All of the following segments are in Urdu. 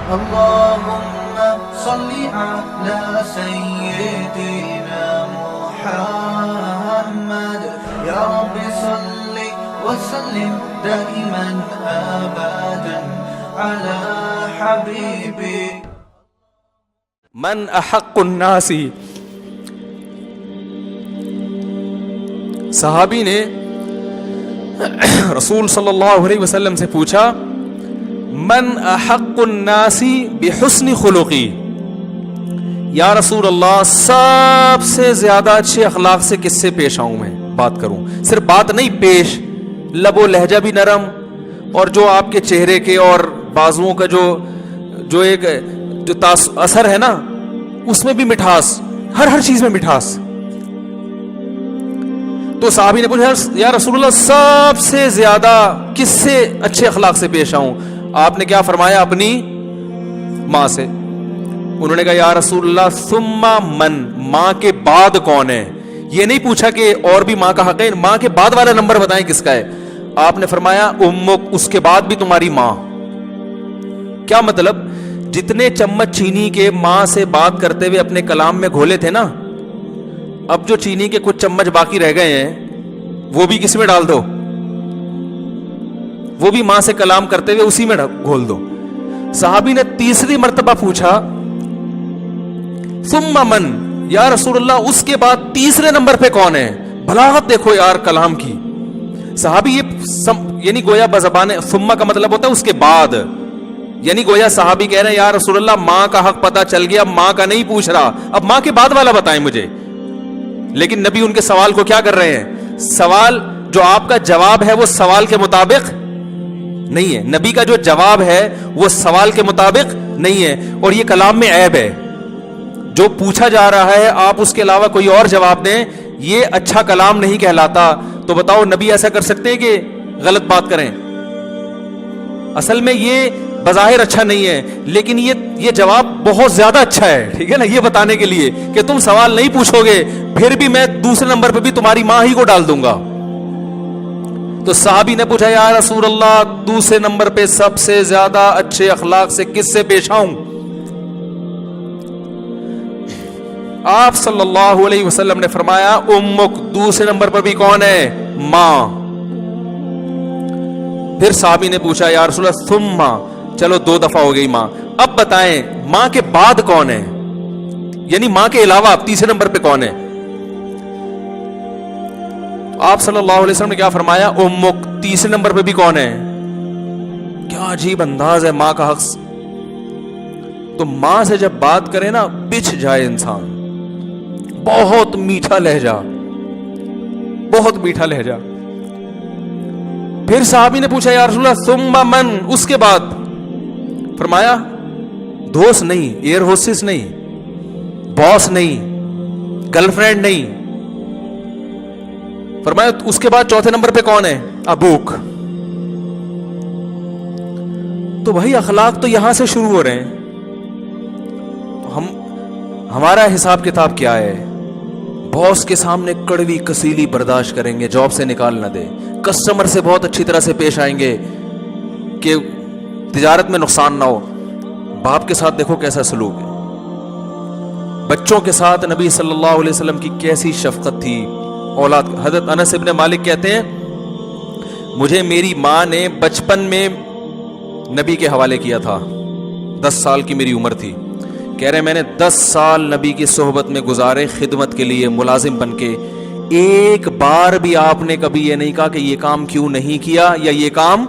اللهم صل على سيدنا محمد يا رب صل وسلم دائما أبدا على حبيبي. من احق الناس، صحابی نے رسول صلی اللہ علیہ وسلم سے پوچھا من احق الناس بحسن خلقی، یا رسول اللہ سب سے زیادہ اچھے اخلاق سے کس سے پیش آؤں میں بات کروں؟ صرف بات نہیں، پیش، لب و لہجہ بھی نرم، اور جو آپ کے چہرے کے اور بازوؤں کا جو ایک جو اثر ہے نا، اس میں بھی مٹھاس، ہر چیز میں مٹھاس. تو صحابی نے پوچھا یا رسول اللہ سب سے زیادہ کس سے اچھے اخلاق سے پیش آؤں؟ آپ نے کیا فرمایا؟ اپنی ماں سے. انہوں نے کہا یا رسول اللہ ثم من، ماں کے بعد کون ہے؟ یہ نہیں پوچھا کہ اور بھی ماں کا حق ہے، ماں کے بعد والا نمبر بتائیں کس کا ہے. آپ نے فرمایا امک، اس کے بعد بھی تمہاری ماں. کیا مطلب؟ جتنے چمچ چینی کے ماں سے بات کرتے ہوئے اپنے کلام میں گھولے تھے نا، اب جو چینی کے کچھ چمچ باقی رہ گئے ہیں وہ بھی کس میں ڈال دو، وہ بھی ماں سے کلام کرتے ہوئے اسی میں گھول دو. صحابی نے تیسری مرتبہ پوچھا ثم من، یا رسول اللہ اس کے بعد تیسرے نمبر پہ کون ہے؟ بلاغت دیکھو یار کلام کی. صحابی یہ یعنی گویا بزبان ثم کا مطلب ہوتا ہے اس کے بعد، یعنی گویا صحابی کہہ رہے ہیں یا رسول اللہ ماں کا حق پتہ چل گیا، ماں کا نہیں پوچھ رہا، اب ماں کے بعد والا بتائیں مجھے. لیکن نبی ان کے سوال کو کیا کر رہے ہیں؟ سوال جو آپ کا جواب ہے وہ سوال کے مطابق نہیں ہے، نبی کا جو جواب ہے وہ سوال کے مطابق نہیں ہے، اور یہ کلام میں عیب ہے. جو پوچھا جا رہا ہے آپ اس کے علاوہ کوئی اور جواب دیں، یہ اچھا کلام نہیں کہلاتا. تو بتاؤ نبی ایسا کر سکتے ہیں کہ غلط بات کریں؟ اصل میں یہ بظاہر اچھا نہیں ہے، لیکن یہ جواب بہت زیادہ اچھا ہے، ٹھیک ہے نا، یہ بتانے کے لیے کہ تم سوال نہیں پوچھو گے پھر بھی میں دوسرے نمبر پہ بھی تمہاری ماں ہی کو ڈال دوں گا. تو صحابی نے پوچھا یا رسول اللہ دوسرے نمبر پہ سب سے زیادہ اچھے اخلاق سے کس سے پیش آؤں؟ آپ صلی اللہ علیہ وسلم نے فرمایا امک، دوسرے نمبر پر بھی کون ہے؟ ماں. پھر صحابی نے پوچھا یا رسول اللہ ثم، چلو 2 دفعہ ہو گئی ماں، اب بتائیں ماں کے بعد کون ہے؟ یعنی ماں کے علاوہ آپ تیسرے نمبر پہ کون ہے؟ آپ صلی اللہ علیہ وسلم نے کیا فرمایا؟ امک، تیسرے نمبر پہ بھی کون ہے؟ کیا عجیب انداز ہے ماں کا حق. تو ماں سے جب بات کرے نا بچھ جائے انسان. بہت میٹھا لہجہ، بہت میٹھا لہجہ. پھر صحابی نے پوچھا یا رسول اللہ ثم من، اس کے بعد فرمایا دوست نہیں، ایئر ہوسٹس نہیں، باس نہیں، گرل فرینڈ نہیں. فرمایا اس کے بعد چوتھے نمبر پہ کون ہے؟ ابوک. تو وہی اخلاق تو یہاں سے شروع ہو رہے ہیں. ہمارا حساب کتاب کیا ہے؟ باس کے سامنے کڑوی کسیلی برداشت کریں گے، جاب سے نکال نہ دے. کسٹمر سے بہت اچھی طرح سے پیش آئیں گے کہ تجارت میں نقصان نہ ہو. باپ کے ساتھ دیکھو کیسا سلوک ہے. بچوں کے ساتھ نبی صلی اللہ علیہ وسلم کی کیسی شفقت تھی اولاد. حضرت انس ابن مالک کہتے ہیں مجھے میری ماں نے بچپن میں نبی کے حوالے کیا تھا، 10 سال کی میری عمر تھی. کہہ رہے میں نے 10 سال نبی کی صحبت میں گزارے خدمت کے لیے ملازم بن کے. ایک بار بھی آپ نے کبھی یہ نہیں کہا کہ یہ کام کیوں نہیں کیا، یا یہ کام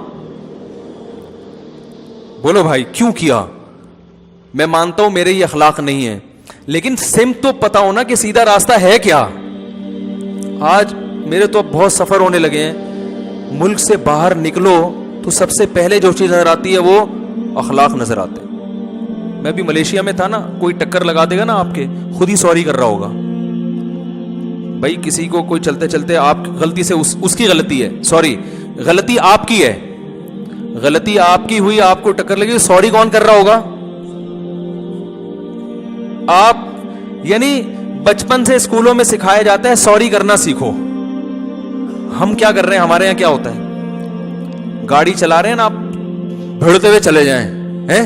بولو بھائی کیوں کیا. میں مانتا ہوں میرے یہ اخلاق نہیں ہے، لیکن سمت تو پتا ہونا کہ سیدھا راستہ ہے کیا. آج میرے تو بہت سفر ہونے لگے ہیں، ملک سے باہر نکلو تو سب سے پہلے جو چیز نظر آتی ہے وہ اخلاق نظر آتے ہیں. میں بھی ملیشیا میں تھا نا، کوئی ٹکر لگا دے گا نا آپ کے، خود ہی سوری کر رہا ہوگا. بھائی کسی کو کوئی چلتے چلتے آپ غلطی سے اس کی غلطی ہے، سوری غلطی آپ کی ہے، غلطی آپ کی ہوئی، آپ کو ٹکر لگی، سوری کون کر رہا ہوگا؟ آپ. یعنی بچپن سے اسکولوں میں سکھایا جاتا ہے سوری کرنا سیکھو. ہم کیا کر رہے ہیں؟ ہمارے یہاں کیا ہوتا ہے؟ گاڑی چلا رہے ہیں نا آپ، بھڑتے ہوئے چلے جائیں ہیں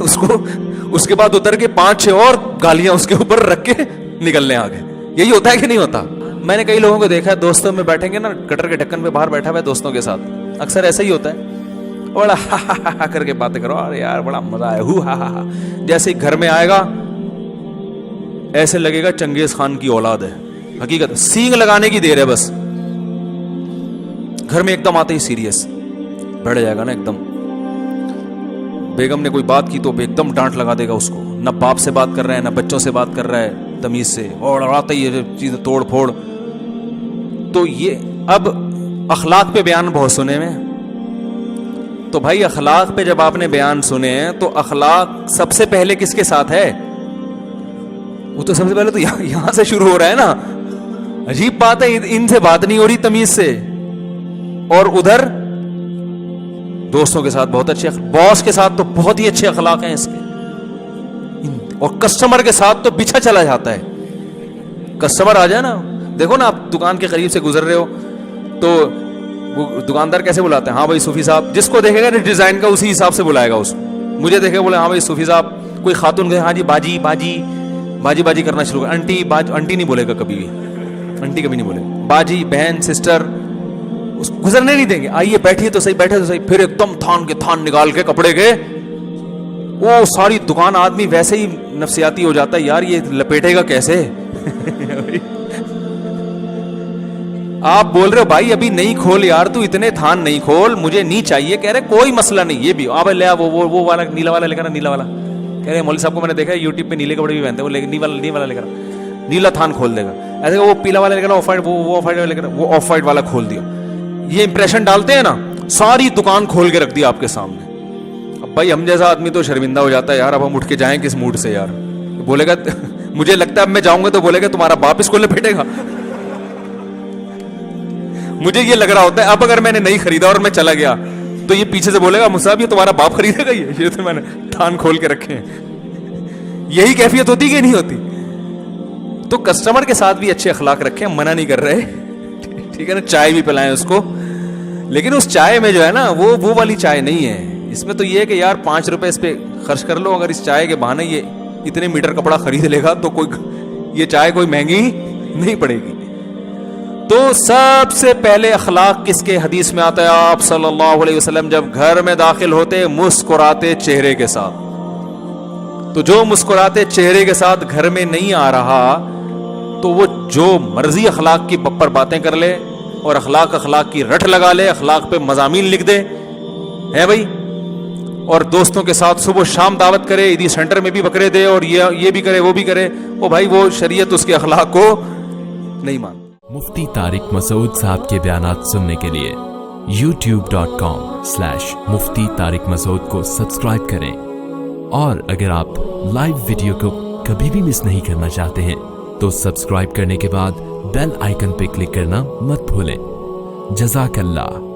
اس کو, اس کے بعد اتر کے 5-6 اور گالیاں اس کے اوپر رکھ کے نکلنے آگے. یہی ہوتا ہے کہ نہیں ہوتا؟ میں نے کئی لوگوں کو دیکھا ہے دوستوں میں بیٹھیں گے نا, گٹر کے ڈھکن پہ باہر بیٹھا ہوا ہے دوستوں کے ساتھ, اکثر ایسا ہی ہوتا ہے, بڑا ہا کر کے باتیں کرو, ارے یار بڑا مزہ آیا, ہا. جیسے ہی گھر میں آئے گا ایسے لگے گا چنگیز خان کی اولاد ہے. حقیقت سینگ لگانے کی دیر ہے بس. گھر میں ایک دم آتے ہی سیریس بڑھ جائے گا نا ایک دم. بیگم نے کوئی بات کی تو ایک دم ڈانٹ لگا دے گا اس کو, نہ باپ سے بات کر رہا ہے نہ بچوں سے بات کر رہا ہے تمیز سے, اور آتا ہی یہ چیزیں توڑ پھوڑ. تو یہ اب اخلاق پہ بیان بہت سنے میں, تو بھائی اخلاق پہ جب آپ نے بیان سنے ہیں تو اخلاق سب سے پہلے کس کے ساتھ ہے؟ وہ تو سب سے پہلے تو یہاں سے شروع ہو رہا ہے نا. عجیب بات ہے, ان سے بات نہیں ہو رہی تمیز سے, اور ادھر دوستوں کے ساتھ بہت اچھے, باس کے ساتھ تو بہت ہی اچھے اخلاق ہیں اس کے, اور کسٹمر کے ساتھ تو بچھا چلا جاتا ہے. کسٹمر آ جائے نا, دیکھو نا آپ دکان کے قریب سے گزر رہے ہو تو وہ دکاندار کیسے بلاتے ہیں؟ ہاں بھائی صوفی صاحب. جس کو دیکھے گا نا ڈیزائن کا اسی حساب سے بلائے گا اس کو. مجھے دیکھے بولے ہاں بھائی صوفی صاحب, کوئی خاتون کہے ہاں جی باجی باجی باجی باجی کرنا شروع کر, آنٹی آنٹی نہیں بولے گا کبھی بھی, آنٹی کبھی نہیں بولے, باجی بہن سسٹر گزرنے نہیں دیں گے. آئیے بیٹھیے تو صحیح, بیٹھے تو صحیح. پھر ایک دم تھان کے تھان نکال کے کپڑے کے, وہ ساری دکان آدمی ویسے ہی نفسیاتی ہو جاتا ہے, یار یہ لپیٹے گا کیسے. آپ بول رہے ہو بھائی ابھی نہیں کھول یار, تو اتنے تھان نہیں کھول, مجھے نہیں چاہیے. کہہ رہے کوئی مسئلہ نہیں, یہ بھی آپ لے وہ والا نیلا والا لے کر, نیلا والا. کہہ رہے مولوی صاحب کو میں نے دیکھا ہے یوٹیوب پہ نیلے کپڑے بھی پہنتے ہیں, وہ نیلا والا لے کر نیلا تھان کھول دے گا. ایسے وہ پیلا والا لے کر آف وائٹ, وہ آف وائٹ والا لے کر وہ آف وائٹ والا کھول دیا. یہ امپریشن ڈالتے ہیں نا, ساری دکان کھول کے رکھ دیا آپ کے سامنے. اب بھائی ہم جیسا آدمی تو شرمندہ ہو جاتا ہے یار, اب ہم اٹھ کے جائیں کس موڈ سے یار. بولے گا مجھے لگتا ہے اب میں جاؤں گا تو بولے گا تمہارا باپ اس کو لپیٹے گا. مجھے یہ لگ رہا ہوتا ہے اب اگر میں نے نہیں خریدا اور میں چلا گیا تو یہ پیچھے سے بولے گا مصعب یہ تمہارا باپ خریدے گا, یہ تو میں نے تھان کھول کے رکھے ہیں. یہی کیفیت ہوتی کہ نہیں ہوتی؟ تو کسٹمر کے ساتھ بھی اچھے اخلاق رکھیں, منع نہیں کر رہے, ٹھیک ہے نا. چائے بھی پلائیں اس کو, لیکن اس چائے میں جو ہے نا وہ والی چائے نہیں ہے. اس میں تو یہ ہے کہ یار 5 روپے اس پہ خرچ کر لو, اگر اس چائے کے بہانے یہ اتنے میٹر کپڑا خرید لے گا تو کوئی یہ چائے کوئی مہنگی نہیں پڑے گی. تو سب سے پہلے اخلاق کس کے حدیث میں آتا ہے؟ آپ صلی اللہ علیہ وسلم جب گھر میں داخل ہوتے مسکراتے چہرے کے ساتھ. تو جو مسکراتے چہرے کے ساتھ گھر میں نہیں آ رہا تو وہ جو مرضی اخلاق کی پر باتیں کر لے اور اخلاق کی رٹ لگا لے, اخلاق پہ مضامین لکھ دے ہے بھائی, اور دوستوں کے ساتھ صبح شام دعوت کرے, عیدی سینٹر میں بھی بکرے دے, اور یہ بھی کرے وہ بھی کرے, وہ بھائی وہ شریعت اس کے اخلاق کو نہیں مانتی. مفتی طارق مسعود صاحب کے بیانات سننے کے لیے youtube.com/مفتی طارق مسعود کو سبسکرائب کریں, اور اگر آپ لائیو ویڈیو کو کبھی بھی مس نہیں کرنا چاہتے ہیں تو سبسکرائب کرنے کے بعد بیل آئیکن پہ کلک کرنا مت بھولیں. جزاک اللہ.